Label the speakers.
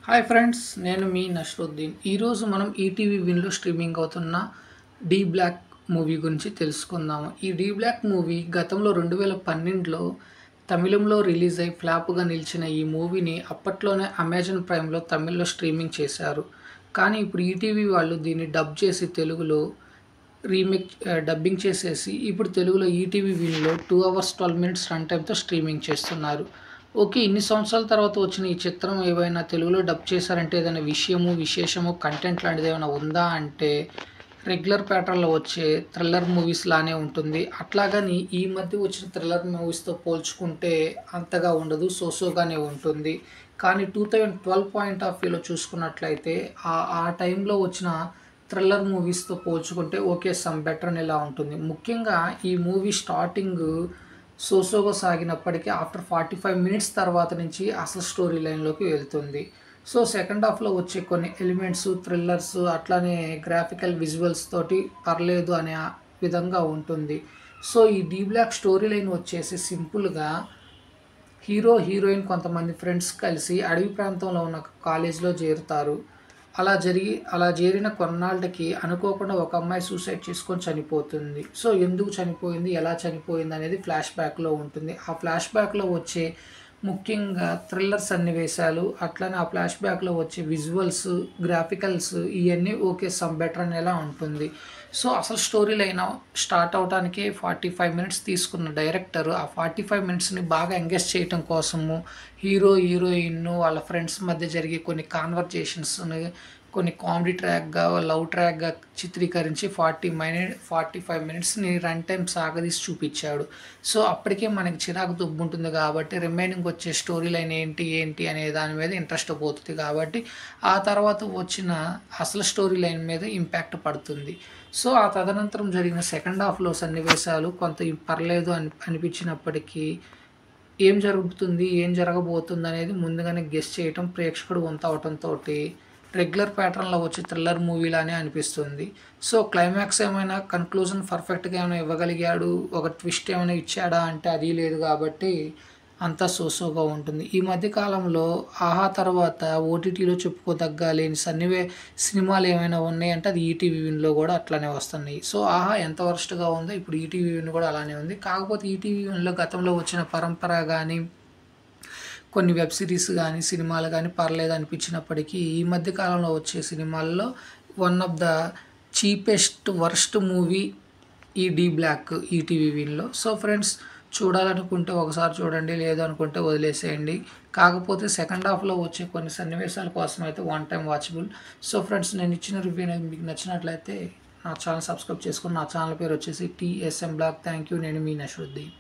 Speaker 1: Hi friends, నేను మీ నష్రుద్దీన్. ఈరోజు మనం ఈటీవీ విన్లో స్ట్రీమింగ్ అవుతున్న డీ బ్లాక్ మూవీ గురించి తెలుసుకుందాము. ఈ డీ బ్లాక్ మూవీ గతంలో 2012లో తమిళంలో రిలీజ్ అయి ఫ్లాప్గా నిలిచిన ఈ మూవీని అప్పట్లోనే అమెజాన్ ప్రైమ్లో తమిళ్లో స్ట్రీమింగ్ చేశారు. కానీ ఇప్పుడు ఈటీవీ వాళ్ళు దీన్ని డబ్ చేసి తెలుగులో డబ్బింగ్ చేసేసి ఇప్పుడు తెలుగులో ఈటీవీ విన్లో 2 hours 12 minutes రన్ టైమ్తో స్ట్రీమింగ్ చేస్తున్నారు. ఓకే. ఇన్ని సంవత్సరాల తర్వాత వచ్చిన ఈ చిత్రం ఏవైనా తెలుగులో డబ్ చేశారంటే ఏదైనా విశేషము, కంటెంట్ లాంటిది ఏమైనా ఉందా అంటే రెగ్యులర్ ప్యాటర్న్‌లో వచ్చే థ్రిల్లర్ మూవీస్ లానే ఉంటుంది. అట్లాగని ఈ మధ్య వచ్చిన థ్రిల్లర్ మూవీస్‌తో పోల్చుకుంటే అంతగా ఉండదు. సోగానే ఉంటుంది. కానీ 2012 పాయింట్ ఆఫ్ వ్యూలో చూసుకున్నట్లయితే ఆ టైంలో వచ్చిన థ్రిల్లర్ మూవీస్‌తో పోల్చుకుంటే ఓకే. సమ్ బెటర్ అనేలా ఉంటుంది. ముఖ్యంగా ఈ మూవీ స్టార్టింగు సోగా సాగినప్పటికీ ఆఫ్టర్ 45 మినిట్స్ తర్వాత నుంచి అసలు స్టోరీ లైన్‌లోకి వెళ్తుంది. సో, సెకండ్ హాఫ్‌లో వచ్చే కొన్ని ఎలిమెంట్స్, థ్రిల్లర్స్ అట్లానే గ్రాఫికల్ విజువల్స్ తోటి పర్లేదు అనే విధంగా ఉంటుంది. సో, ఈ డీ బ్లాక్ స్టోరీ లైన్ వచ్చేసి సింపుల్‌గా హీరోయిన్ కొంతమంది ఫ్రెండ్స్ కలిసి అడవి ప్రాంతంలో ఉన్న కాలేజ్‌లో చేరుతారు. అలా చేరిన కొన్నాళ్ళకి అనుకోకుండా ఒక అమ్మాయి సూసైడ్ చేసుకొని చనిపోతుంది. సో, ఎందుకు చనిపోయింది? ఎలా చనిపోయింది? అనేది ఫ్లాష్ బ్యాక్‌లో ఉంటుంది. ఆ ఫ్లాష్ బ్యాక్‌లో వచ్చే ముఖ్యంగా థ్రిల్లర్ సన్నివేశాలు, అట్లనే ఆ ఫ్లాష్ బ్యాక్‌లో వచ్చే విజువల్స్, గ్రాఫికల్స్ ఇయన్నీ ఓకే. సమ్ బెటర్ అనేలా ఉంటుంది. సో, అసలు స్టోరీ లైన్ స్టార్ట్ అవ్వటానికే 45 మినిట్స్ తీసుకున్న డైరెక్టర్ ఆ 45 మినిట్స్‌ని బాగా ఎంగేజ్ చేయటం కోసము హీరోయిన్ వాళ్ళ ఫ్రెండ్స్ మధ్య జరిగే కొన్ని కాన్వర్జేషన్స్‌ని కొన్ని కామెడీ ట్రాక్‌గా, లవ్ ట్రాక్‌గా చిత్రీకరించి 45 మినిట్స్‌ని రన్ టైమ్ సాగదీసి చూపిచ్చాడు. సో, అప్పటికే మనకి చిరాకు దొబ్బుంటుంది కాబట్టి రిమైనింగ్ వచ్చే స్టోరీ లైన్ ఏంటి అనే దాని మీద ఇంట్రెస్ట్ పోతుంది కాబట్టి ఆ తర్వాత వచ్చిన అసలు స్టోరీ లైన్ మీద ఇంపాక్ట్ పడుతుంది. సో, ఆ తదనంతరం జరిగిన సెకండ్ హాఫ్‌లో సన్నివేశాలు కొంత పర్లేదు అనిపించినప్పటికీ ఏం జరుగుతుంది? ఏం జరగబోతుందనేది ముందుగానే గెస్ చేయటం ప్రేక్షకుడు వంతు అవటంతోటి రెగ్యులర్ ప్యాటర్న్‌లో వచ్చే థ్రిల్లర్ మూవీలానే అనిపిస్తుంది. సో, క్లైమాక్స్ ఏమైనా కన్క్లూజన్ పర్ఫెక్ట్‌గా ఏమైనా ఇవ్వగలిగాడు, ఒక ట్విస్ట్ ఏమైనా ఇచ్చాడా అంటే అది లేదు కాబట్టి అంతా సోగా ఉంటుంది. ఈ మధ్య కాలంలో 'ఆహా' తర్వాత ఓటీటీలో చెప్పుకోదగ్గ లేని సినిమాలు ఏమైనా ఉన్నాయంటే అది ఈటీవీ విన్‌లో కూడా అట్లనే వస్తున్నాయి. సో, 'ఆహా' ఎంత వరస్ట్‌గా ఉందో ఇప్పుడు ఈటీవీ విన్ కూడా అలానే ఉంది. కాకపోతే ఈటీవీ విన్‌లో గతంలో వచ్చిన పరంపర గాని, కొన్ని వెబ్ సిరీస్ గానీ, సినిమాలు గానీ పర్లేదనిపించినప్పటికీ ఈ మధ్య కాలంలో వచ్చే సినిమాల్లో one of the cheapest, worst movie ఈ డీ బ్లాక్ ఈటీవీ విన్‌లో. సో, ఫ్రెండ్స్, చూడాలనుకుంటే ఒకసారి చూడండి. లేదనుకుంటే వదిలేసేయండి. కాకపోతే సెకండ్ హాఫ్‌లో వచ్చే కొన్ని సన్నివేశాల కోసం అయితే one time watchable. So, friends, నేను ఇచ్చిన రివ్యూ అనేది మీకు నచ్చినట్లయితే నా ఛానల్ సబ్స్క్రైబ్ చేసుకొని నా ఛానల్ పేరు వచ్చేసి టీఎస్ఎం బ్లాగ్. Thank you. నేను మీ నష్రుద్దీన్.